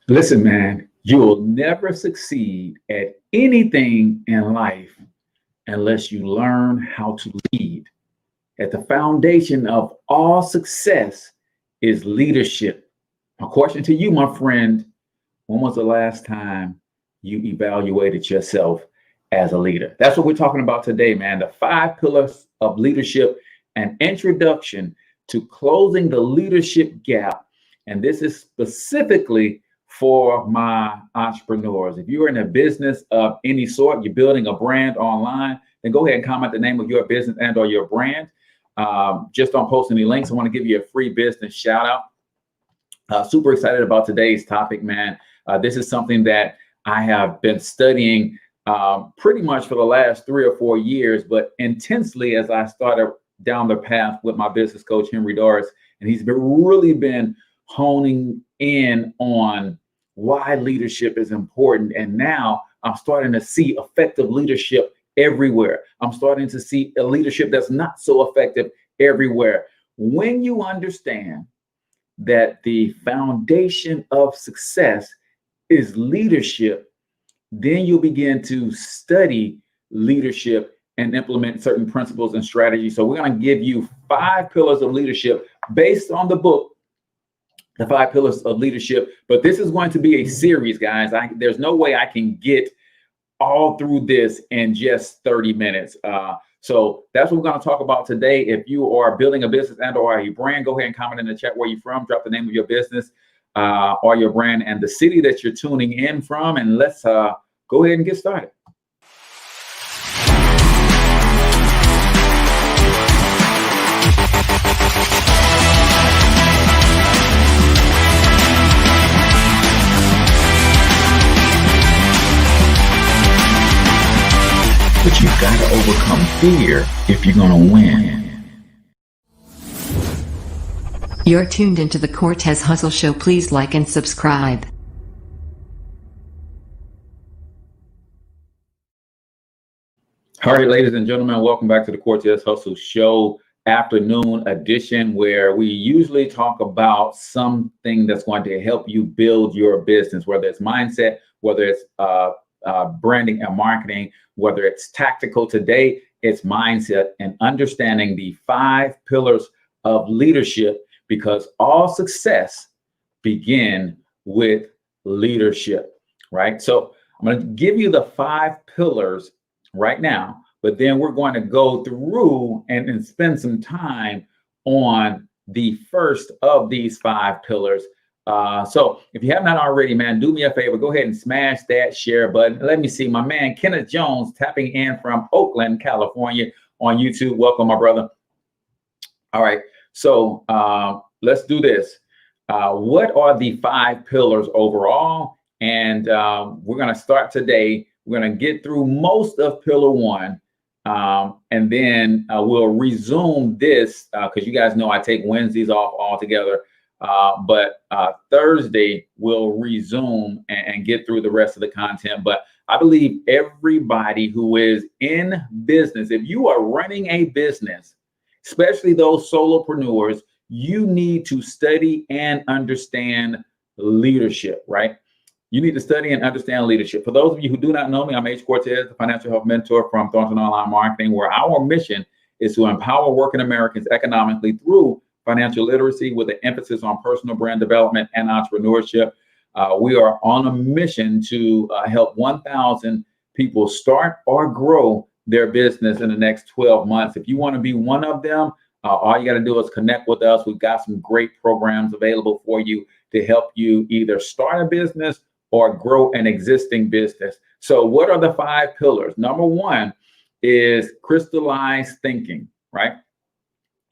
Listen, man, you will never succeed at anything in life unless you learn how to lead. At the foundation of all success is leadership. My question to you, my friend, when was the last time you evaluated yourself as a leader? That's what we're talking about today, man. The five pillars of leadership, an introduction to closing the leadership gap. And this is specifically for my entrepreneurs. If you're in a business of any sort, you're building a brand online, then go ahead and comment the name of your business and or your brand. Just don't post any links. I want to give you a free business shout out. Super excited about today's topic, man. This is something that I have been studying pretty much for the last 3 or 4 years, but intensely as I started down the path with my business coach, Henry Doris, and he's really been honing in on why leadership is important. And now I'm starting to see effective leadership everywhere. I'm starting to see a leadership that's not so effective everywhere. When you understand that the foundation of success is leadership, then you'll begin to study leadership and implement certain principles and strategies. So we're going to give you 5 pillars of leadership based on the book, The 5 Pillars of Leadership. But this is going to be a series, guys. There's no way I can get all through this in just 30 minutes. So that's what we're going to talk about today. If you are building a business and or a brand, go ahead and comment in the chat where you're from. Drop the name of your business or your brand and the city that you're tuning in from. And let's go ahead and get started. But you've got to overcome fear if you're going to win. You're tuned into the Cortez Hustle Show. Please like and subscribe. All right, ladies and gentlemen, welcome back to the Cortez Hustle Show afternoon edition, where we usually talk about something that's going to help you build your business, whether it's mindset, whether it's branding and marketing, whether it's tactical. Today, it's mindset and understanding the 5 pillars of leadership, because all success begin with leadership, right? So I'm going to give you the 5 pillars right now, but then we're going to go through and spend some time on the first of these 5 pillars. So if you have not already, man, do me a favor, go ahead and smash that share button. Let me see my man, Kenneth Jones, tapping in from Oakland, California on YouTube. Welcome, my brother. All right. So let's do this. What are the 5 pillars overall? And we're going to start today. We're going to get through most of pillar 1. And then we'll resume this because you guys know I take Wednesdays off altogether. But Thursday we'll resume and get through the rest of the content. But I believe everybody who is in business, if you are running a business, especially those solopreneurs, you need to study and understand leadership, right? You need to study and understand leadership. For those of you who do not know me, I'm H. Cortez, the financial health mentor from Thornton Online Marketing, where our mission is to empower working Americans economically through financial literacy with an emphasis on personal brand development and entrepreneurship. We are on a mission to help 1,000 people start or grow their business in the next 12 months. If you want to be one of them, all you got to do is connect with us. We've got some great programs available for you to help you either start a business or grow an existing business. So what are the 5 pillars? Number 1 is crystallized thinking, right?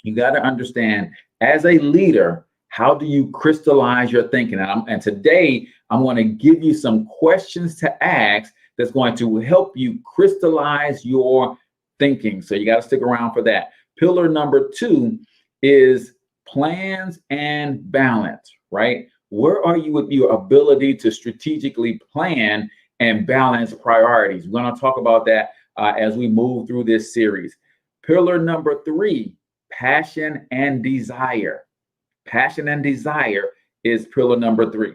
You got to understand, as a leader, how do you crystallize your thinking? And today, I'm going to give you some questions to ask that's going to help you crystallize your thinking. So you got to stick around for that. Pillar number 2 is plans and balance, right? Where are you with your ability to strategically plan and balance priorities? We're going to talk about that as we move through this series. Pillar number 3, passion and desire. Passion and desire is pillar number 3.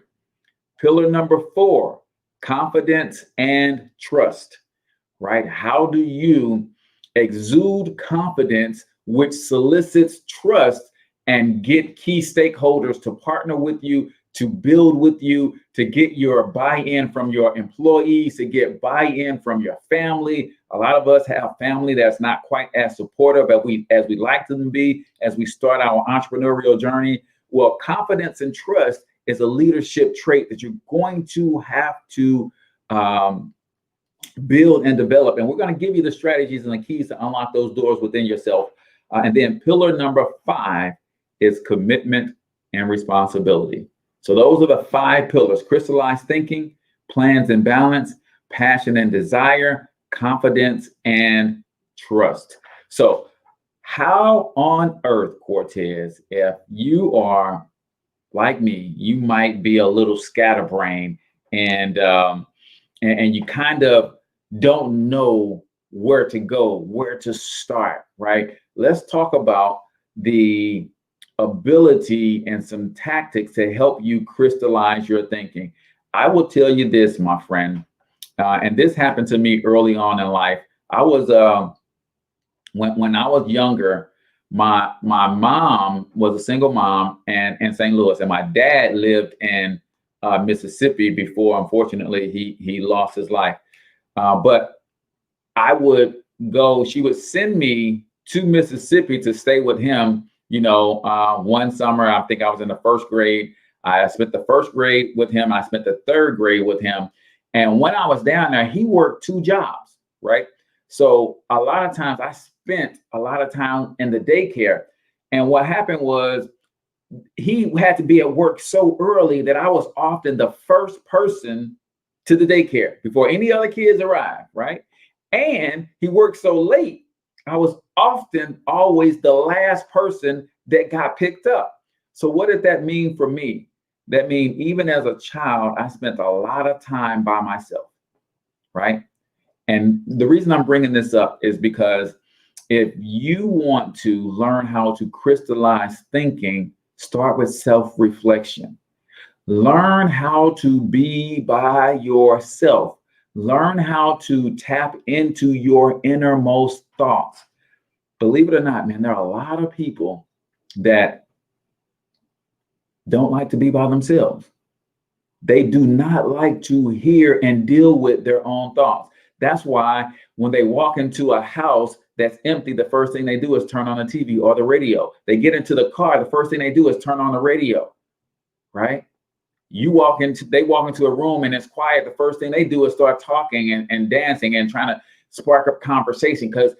Pillar number 4, confidence and trust, right? How do you exude confidence, which solicits trust and get key stakeholders to partner with you, to build with you, to get your buy-in from your employees, to get buy-in from your family. A lot of us have family that's not quite as supportive as we like them to be as we start our entrepreneurial journey. Well, confidence and trust is a leadership trait that you're going to have to build and develop. And we're going to give you the strategies and the keys to unlock those doors within yourself. And then pillar number 5 is commitment and responsibility. So those are the 5 pillars: crystallized thinking, plans and balance, passion and desire, confidence and trust. So how on earth, Cortez, if you are like me, you might be a little scatterbrained and you kind of don't know where to go, where to start, right? Let's talk about the ability and some tactics to help you crystallize your thinking. I will tell you this, my friend, and this happened to me early on in life. I was when I was younger, my mom was a single mom in St. Louis, and my dad lived in Mississippi before, unfortunately, he lost his life. But I would go, she would send me to Mississippi to stay with him. One summer, I think I was in the 1st grade. I spent the 1st grade with him. I spent the 3rd grade with him. And when I was down there, he worked 2 jobs, right? So a lot of times I spent a lot of time in the daycare. And what happened was he had to be at work so early that I was often the first person to the daycare before any other kids arrived, right? And he worked so late, I was often always the last person that got picked up. So what did that mean for me? That means even as a child, I spent a lot of time by myself, right? And the reason I'm bringing this up is because if you want to learn how to crystallize thinking, start with self-reflection. Learn how to be by yourself. Learn how to tap into your innermost thoughts. Believe it or not, man, there are a lot of people that don't like to be by themselves. They do not like to hear and deal with their own thoughts. That's why when they walk into a house that's empty, the first thing they do is turn on the TV or the radio. They get into the car, the first thing they do is turn on the radio, right? They walk into a room and it's quiet. The first thing they do is start talking and dancing and trying to spark up conversation, because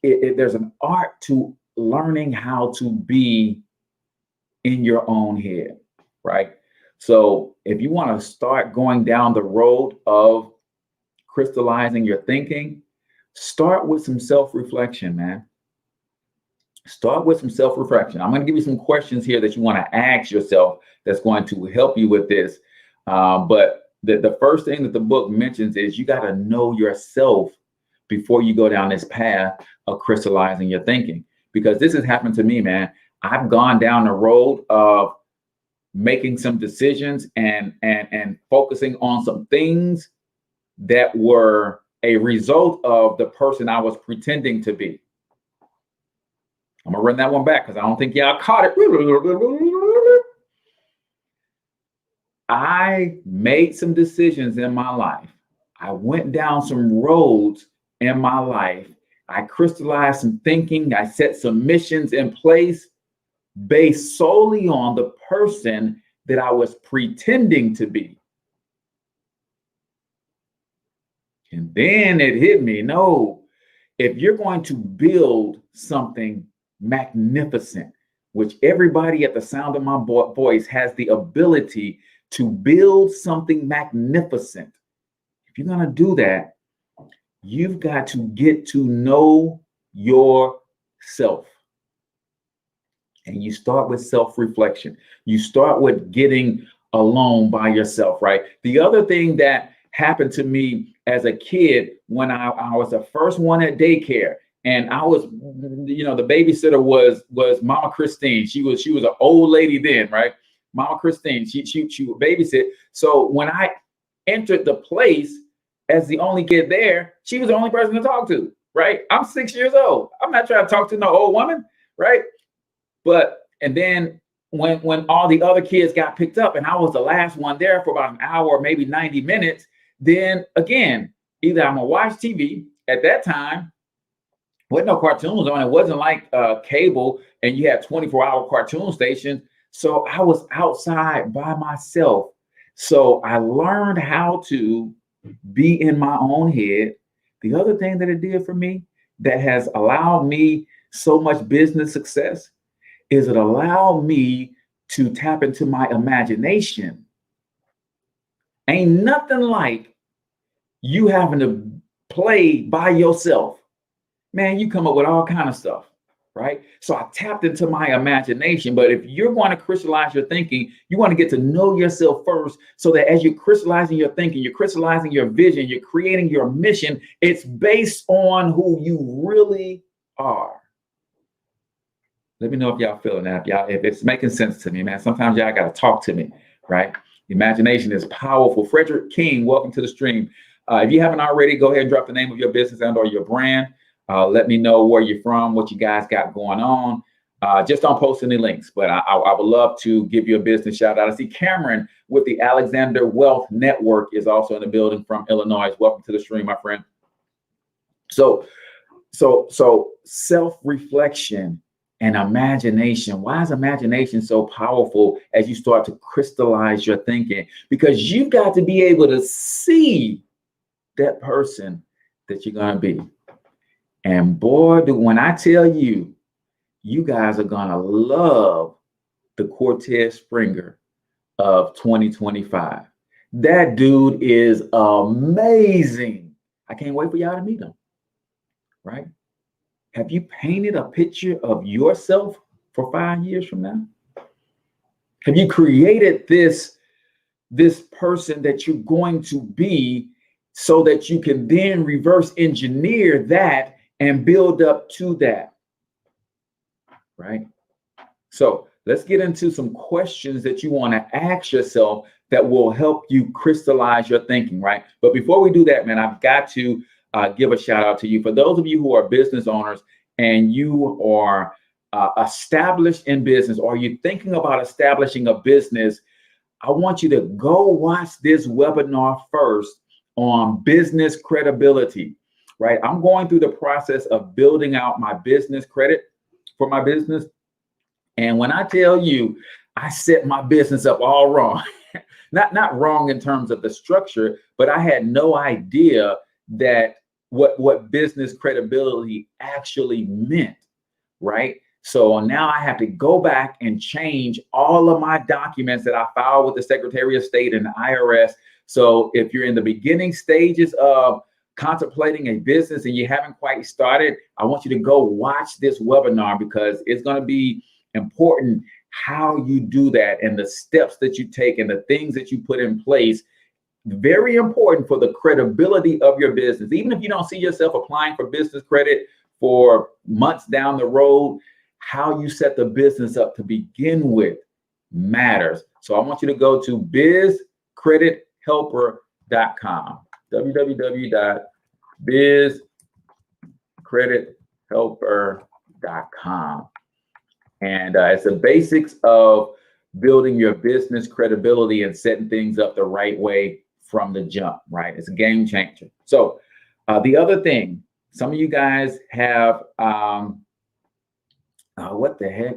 there's an art to learning how to be in your own head, right? So if you want to start going down the road of crystallizing your thinking, start with some self-reflection, man. Start with some self-reflection. I'm going to give you some questions here that you want to ask yourself that's going to help you with this. But the first thing that the book mentions is you got to know yourself before you go down this path of crystallizing your thinking. Because this has happened to me, man. I've gone down the road of making some decisions and focusing on some things that were a result of the person I was pretending to be. I'm gonna run that one back because I don't think y'all caught it. I made some decisions in my life. I went down some roads in my life. I crystallized some thinking. I set some missions in place based solely on the person that I was pretending to be. And then it hit me. No, if you're going to build something magnificent, which everybody at the sound of my voice has the ability to build something magnificent. If you're going to do that, you've got to get to know yourself. And you start with self-reflection. You start with getting alone by yourself, right? The other thing that happened to me as a kid when I was the first one at daycare, and I was, the babysitter was Mama Christine. She was an old lady then, right? Mama Christine. She would babysit. So when I entered the place as the only kid there, she was the only person to talk to, right? I'm 6 years old. I'm not trying to talk to no old woman, right? And then when all the other kids got picked up and I was the last one there for about an hour or maybe 90 minutes, then again, either I'm gonna watch TV. At that time, with no cartoons on, it wasn't like cable and you had 24-hour cartoon stations. So I was outside by myself. So I learned how to be in my own head. The other thing that it did for me that has allowed me so much business success is it allowed me to tap into my imagination. Ain't nothing like you having to play by yourself. Man, you come up with all kind of stuff, right? So I tapped into my imagination. But if you're going to crystallize your thinking, you want to get to know yourself first so that as you're crystallizing your thinking, you're crystallizing your vision, you're creating your mission, it's based on who you really are. Let me know if y'all feeling that, if it's making sense to me, man. Sometimes y'all got to talk to me, right? Imagination is powerful. Frederick King, welcome to the stream. If you haven't already, go ahead and drop the name of your business and or your brand. Let me know where you're from, what you guys got going on. Just don't post any links, but I would love to give you a business shout out. I see Cameron with the Alexander Wealth Network is also in the building from Illinois. Welcome to the stream, my friend. So self-reflection and imagination. Why is imagination so powerful as you start to crystallize your thinking? Because you've got to be able to see that person that you're going to be. And boy, when I tell you, you guys are going to love the Cortez Springer of 2025. That dude is amazing. I can't wait for y'all to meet him, right? Have you painted a picture of yourself for 5 years from now? Have you created this person that you're going to be so that you can then reverse engineer that and build up to that, right? So let's get into some questions that you want to ask yourself that will help you crystallize your thinking, right? But before we do that, man, I've got to give a shout out to you. For those of you who are business owners and you are established in business, or you're thinking about establishing a business, I want you to go watch this webinar first on business credibility, right? I'm going through the process of building out my business credit for my business. And when I tell you, I set my business up all wrong, not wrong in terms of the structure, but I had no idea that what business credibility actually meant, right? So now I have to go back and change all of my documents that I filed with the Secretary of State and the IRS. So if you're in the beginning stages of contemplating a business and you haven't quite started, I want you to go watch this webinar because it's going to be important how you do that and the steps that you take and the things that you put in place. Very important for the credibility of your business. Even if you don't see yourself applying for business credit for months down the road, how you set the business up to begin with matters. So I want you to go to bizcredithelper.com, www.bizcredithelper.com. And it's the basics of building your business credibility and setting things up the right way from the jump, right? It's a game changer. So the other thing, some of you guys have, what the heck?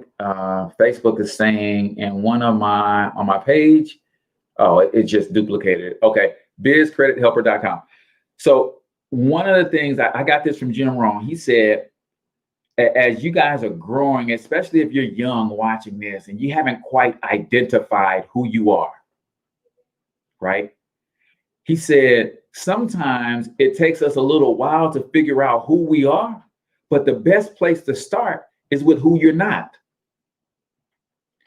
Facebook is saying in one of on my page, oh, it just duplicated it. Okay, bizcredithelper.com. So one of the things, I got this from Jim Rohn. He said, as you guys are growing, especially if you're young watching this and you haven't quite identified who you are, right? He said, sometimes it takes us a little while to figure out who we are, but the best place to start is with who you're not.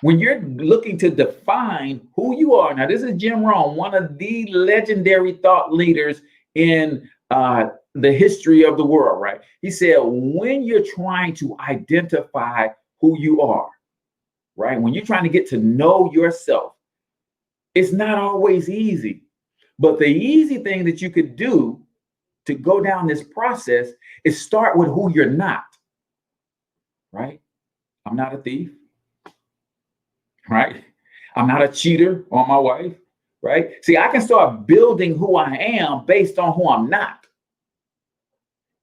When you're looking to define who you are, now this is Jim Rohn, one of the legendary thought leaders in the history of the world, right? He said, when you're trying to identify who you are, right? When you're trying to get to know yourself, it's not always easy. But the easy thing that you could do to go down this process is start with who you're not, right? I'm not a thief, right? I'm not a cheater on my wife, right? See, I can start building who I am based on who I'm not.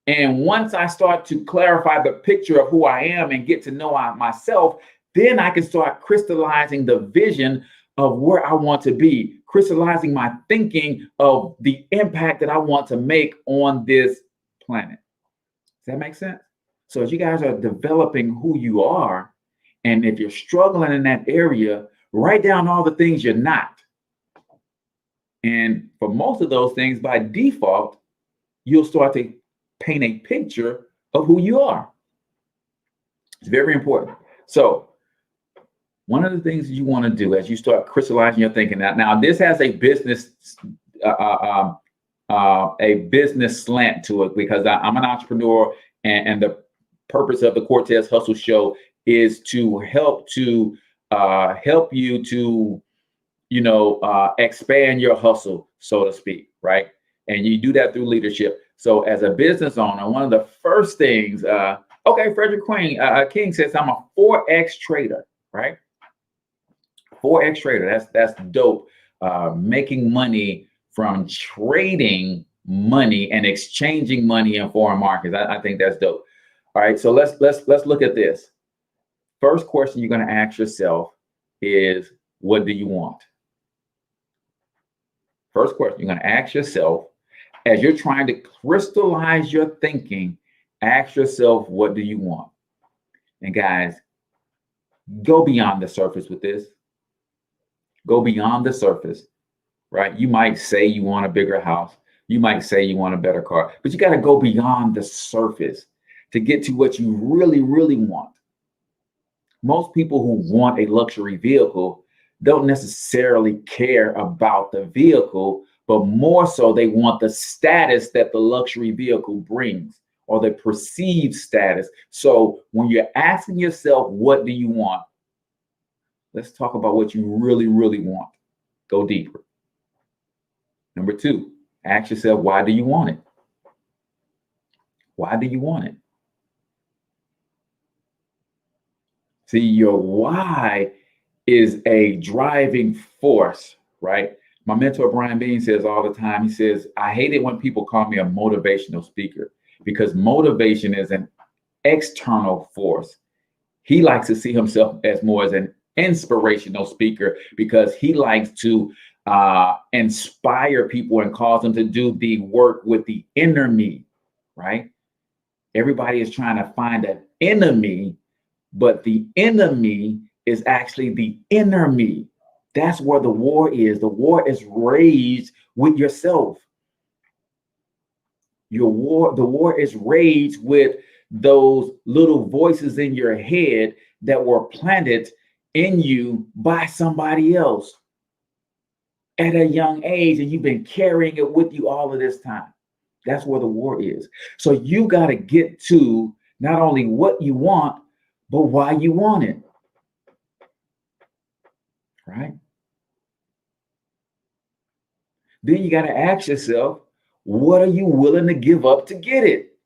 And once I start to clarify the picture of who I am and get to know myself, then I can start crystallizing the vision of where I want to be, crystallizing my thinking of the impact that I want to make on this planet. Does that make sense? So as you guys are developing who you are, and if you're struggling in that area, write down all the things you're not. And for most of those things, by default, you'll start to paint a picture of who you are. It's very important. So one of the things you want to do as you start crystallizing your thinking, now this has a business slant to it, because I'm an entrepreneur, and the purpose of the Cortez Hustle Show is to help you to expand your hustle, so to speak, right? And you do that through leadership. So as a business owner, one of the first things, Frederick King says, I'm a 4X trader, right? 4X trader, that's dope. Making money from trading money and exchanging money in foreign markets. I think that's dope. All right, so let's look at this. First question you're going to ask yourself is, what do you want? First question you're going to ask yourself as you're trying to crystallize your thinking, ask yourself, what do you want? And guys, go beyond the surface with this. Go beyond the surface, right? You might say you want a bigger house. You might say you want a better car, but you got to go beyond the surface to get to what you really, really want. Most people who want a luxury vehicle don't necessarily care about the vehicle, but more so they want the status that the luxury vehicle brings, or the perceived status. So when you're asking yourself, what do you want? Let's talk about what you really, really want. Go deeper. Number two, ask yourself, why do you want it? Why do you want it? See, your why is a driving force, right? My mentor, Brian Bean, says all the time, he says, I hate it when people call me a motivational speaker, because motivation is an external force. He likes to see himself as more as an inspirational speaker, because he likes to inspire people and cause them to do the work with the inner me, right? Everybody is trying to find an enemy, but the enemy is actually the inner me. That's where the war is. The war is raged with yourself. The war is raged with those little voices in your head that were planted in you by somebody else at a young age, and you've been carrying it with you all of this time. That's where the war is. So you got to get to not only what you want, but why you want it. Right? Then you got to ask yourself, what are you willing to give up to get it?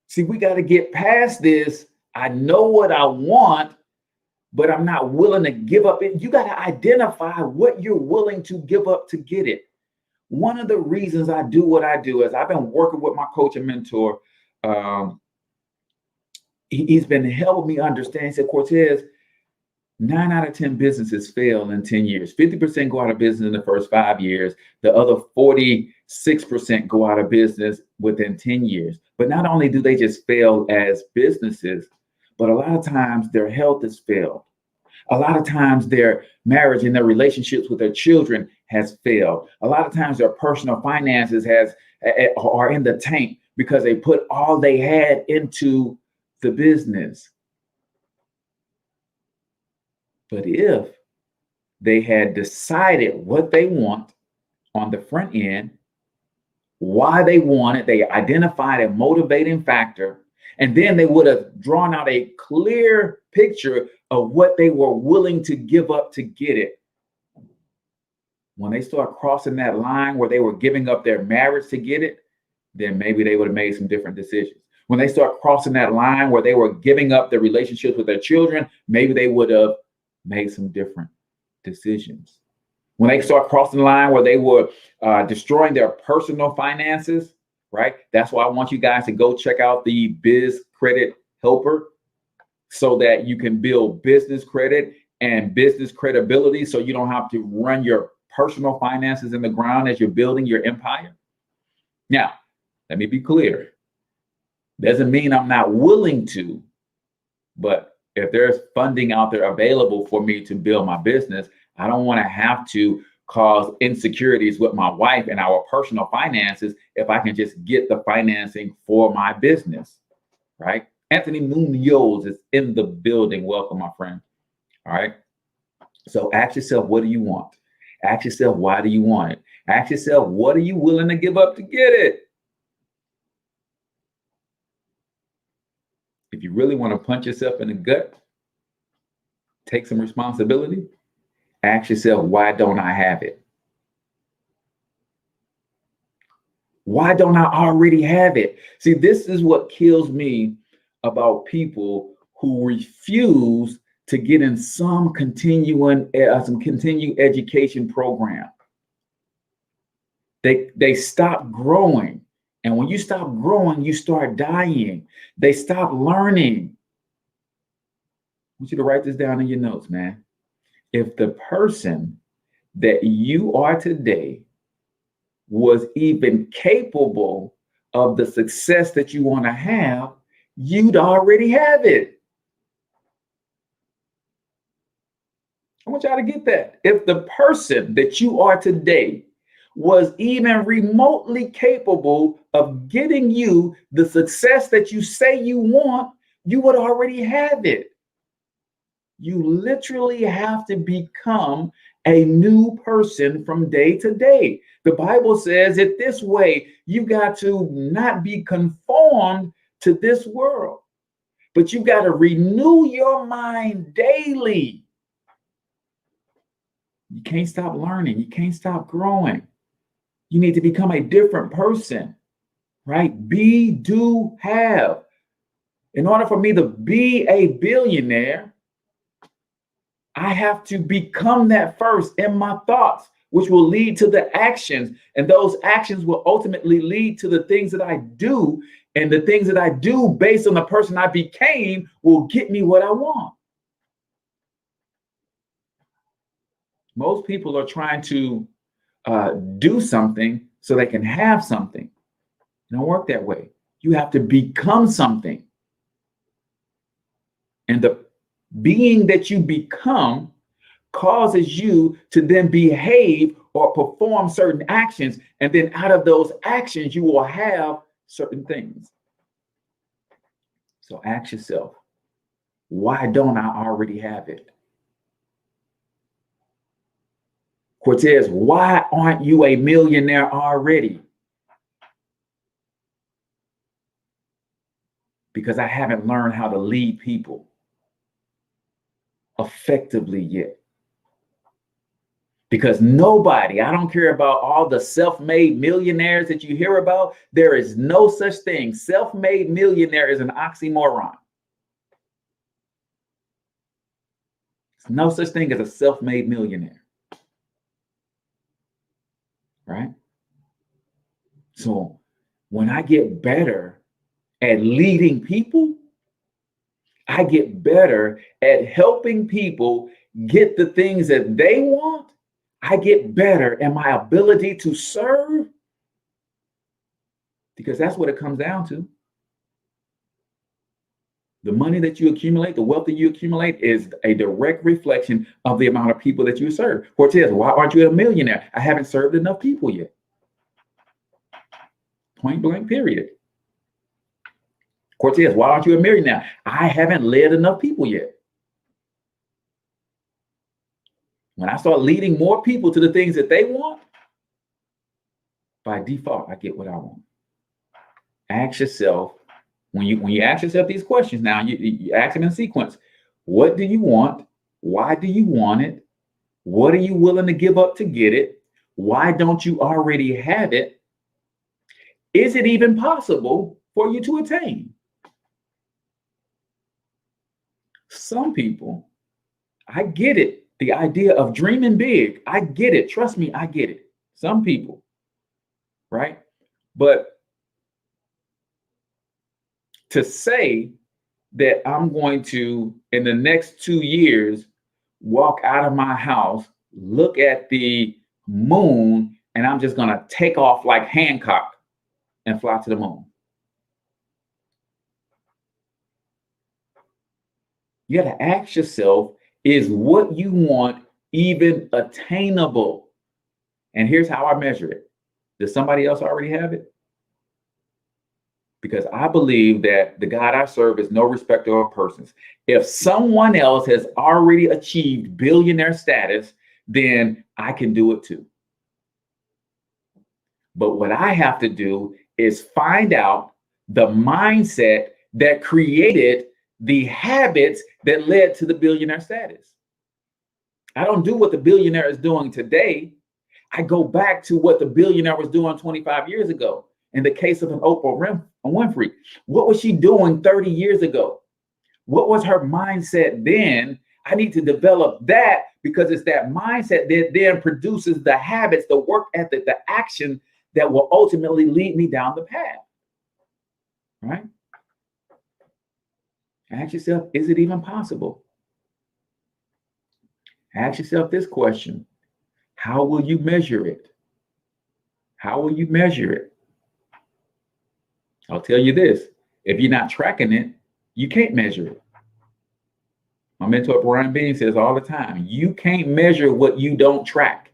See, we got to get past this. I know what I want, but I'm not willing to give up it. You got to identify what you're willing to give up to get it. One of the reasons I do what I do is I've been working with my coach and mentor. He's been helping me understand. He said, Cortez, 9 out of 10 businesses fail in 10 years. 50% go out of business in the first 5 years. The other 46% go out of business within 10 years. But not only do they just fail as businesses, but a lot of times their health has failed. A lot of times their marriage and their relationships with their children has failed. A lot of times their personal finances are in the tank because they put all they had into the business. But if they had decided what they want on the front end, why they want it, they identified a motivating factor, And then they would have drawn out a clear picture of what they were willing to give up to get it. When they start crossing that line where they were giving up their marriage to get it, then maybe they would have made some different decisions. When they start crossing that line where they were giving up their relationships with their children, maybe they would have made some different decisions. When they start crossing the line where they were destroying their personal finances, right? That's why I want you guys to go check out the Biz Credit Helper so that you can build business credit and business credibility so you don't have to run your personal finances in the ground as you're building your empire. Now, let me be clear. Doesn't mean I'm not willing to, but if there's funding out there available for me to build my business, I don't want to have to cause insecurities with my wife and our personal finances if I can just get the financing for my business, right? Anthony Munoz is in the building. Welcome, my friend. All right. So ask yourself, what do you want? Ask yourself, why do you want it? Ask yourself, what are you willing to give up to get it? If you really want to punch yourself in the gut, take some responsibility, ask yourself, why don't I have it? Why don't I already have it? See, this is what kills me about people who refuse to get in some continued education program. They stop growing. And when you stop growing, you start dying. They stop learning. I want you to write this down in your notes, man. If the person that you are today was even capable of the success that you want to have, you'd already have it. I want y'all to get that. If the person that you are today was even remotely capable of getting you the success that you say you want, you would already have it. You literally have to become a new person from day to day. The Bible says it this way: you got to not be conformed to this world, but you got to renew your mind daily. You can't stop learning. You can't stop growing. You need to become a different person, right? Be, do, have. In order for me to be a billionaire, I have to become that first in my thoughts, which will lead to the actions. And those actions will ultimately lead to the things that I do. And the things that I do based on the person I became will get me what I want. Most people are trying to do something so they can have something. It don't work that way. You have to become something. And the being that you become causes you to then behave or perform certain actions. And then out of those actions, you will have certain things. So ask yourself, why don't I already have it? Cortez, why aren't you a millionaire already? Because I haven't learned how to lead people effectively yet. Because nobody, I don't care about all the self-made millionaires that you hear about, there is no such thing. Self-made millionaire is an oxymoron. There's no such thing as a self-made millionaire. Right? So when I get better at leading people, I get better at helping people get the things that they want. I get better at my ability to serve, because that's what it comes down to. The money that you accumulate, the wealth that you accumulate is a direct reflection of the amount of people that you serve. Cortez, why aren't you a millionaire? I haven't served enough people yet. Point blank, period. Cortez, why aren't you a millionaire? I haven't led enough people yet. When I start leading more people to the things that they want, by default, I get what I want. Ask yourself, When you ask yourself these questions, now you ask them in sequence. What do you want? Why do you want it? What are you willing to give up to get it? Why don't you already have it? Is it even possible for you to attain? Some people, I get it. The idea of dreaming big, I get it. Trust me, I get it. Some people, right? But to say that I'm going to, in the next 2 years, walk out of my house, look at the moon, and I'm just going to take off like Hancock and fly to the moon. You got to ask yourself, is what you want even attainable? And here's how I measure it. Does somebody else already have it? Because I believe that the God I serve is no respecter of persons. If someone else has already achieved billionaire status, then I can do it too. But what I have to do is find out the mindset that created the habits that led to the billionaire status. I don't do what the billionaire is doing today. I go back to what the billionaire was doing 25 years ago. In the case of an Oprah Winfrey, what was she doing 30 years ago? What was her mindset then? I need to develop that, because it's that mindset that then produces the habits, the work ethic, the action that will ultimately lead me down the path, right? Ask yourself, is it even possible? Ask yourself this question: how will you measure it? How will you measure it? I'll tell you this: if you're not tracking it, you can't measure it. My mentor, Brian Bean, says all the time, you can't measure what you don't track.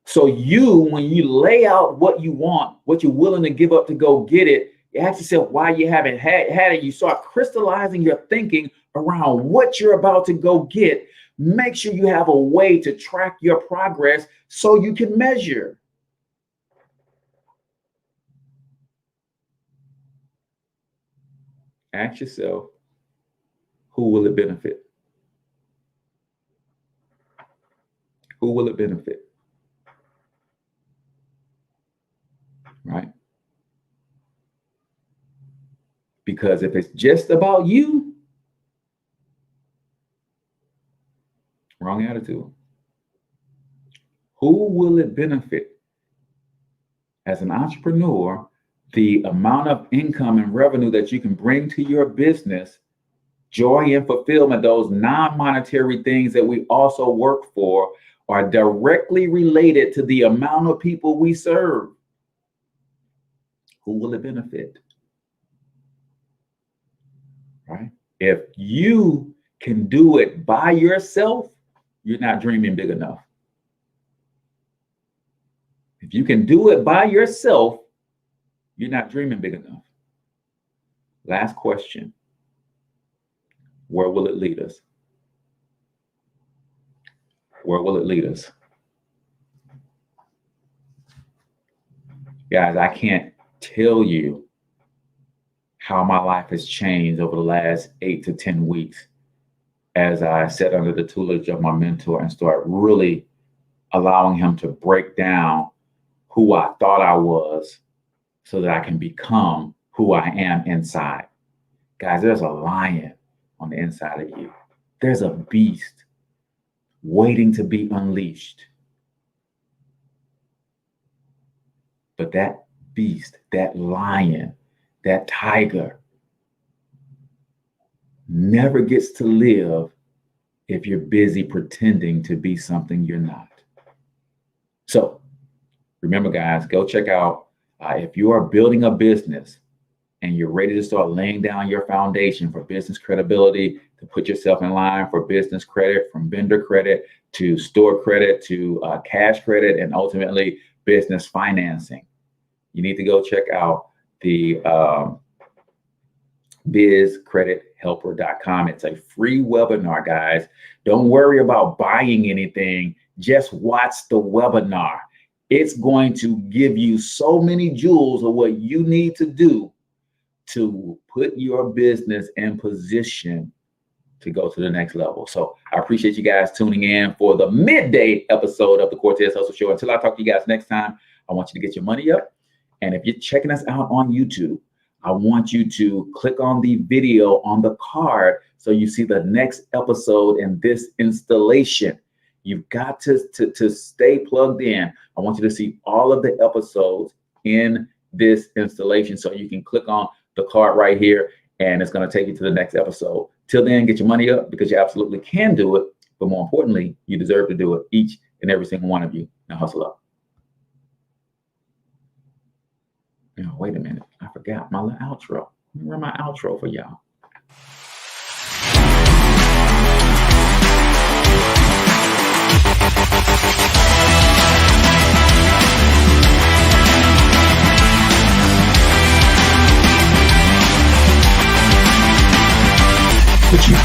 So when you lay out what you want, what you're willing to give up to go get it, you ask yourself why you haven't had it. You start crystallizing your thinking around what you're about to go get. Make sure you have a way to track your progress so you can measure. Ask yourself, who will it benefit? Who will it benefit? Right? Because if it's just about you, wrong attitude. Who will it benefit? As an entrepreneur, the amount of income and revenue that you can bring to your business, joy and fulfillment, those non-monetary things that we also work for, are directly related to the amount of people we serve. Who will it benefit? Right? If you can do it by yourself, you're not dreaming big enough. If you can do it by yourself, you're not dreaming big enough. Last question: where will it lead us? Where will it lead us? Guys, I can't tell you how my life has changed over the last 8 to 10 weeks as I sat under the tutelage of my mentor and start really allowing him to break down who I thought I was so that I can become who I am inside. Guys, there's a lion on the inside of you. There's a beast waiting to be unleashed. But that beast, that lion, that tiger never gets to live if you're busy pretending to be something you're not. So remember, guys, go check out, if you are building a business and you're ready to start laying down your foundation for business credibility, to put yourself in line for business credit, from vendor credit to store credit to cash credit, and ultimately business financing, you need to go check out the bizcredithelper.com. It's a free webinar, guys. Don't worry about buying anything. Just watch the webinar. It's going to give you so many jewels of what you need to do to put your business in position to go to the next level. So I appreciate you guys tuning in for the midday episode of the Cortez Hustle Show. Until I talk to you guys next time, I want you to get your money up. And if you're checking us out on YouTube, I want you to click on the video on the card so you see the next episode in this installation. You've got to stay plugged in. I want you to see all of the episodes in this installation so you can click on the card right here, and it's going to take you to the next episode. Till then, get your money up because you absolutely can do it. But more importantly, you deserve to do it, each and every single one of you. Now hustle up. Now, wait a minute. I forgot my little outro. Let me run my outro for y'all.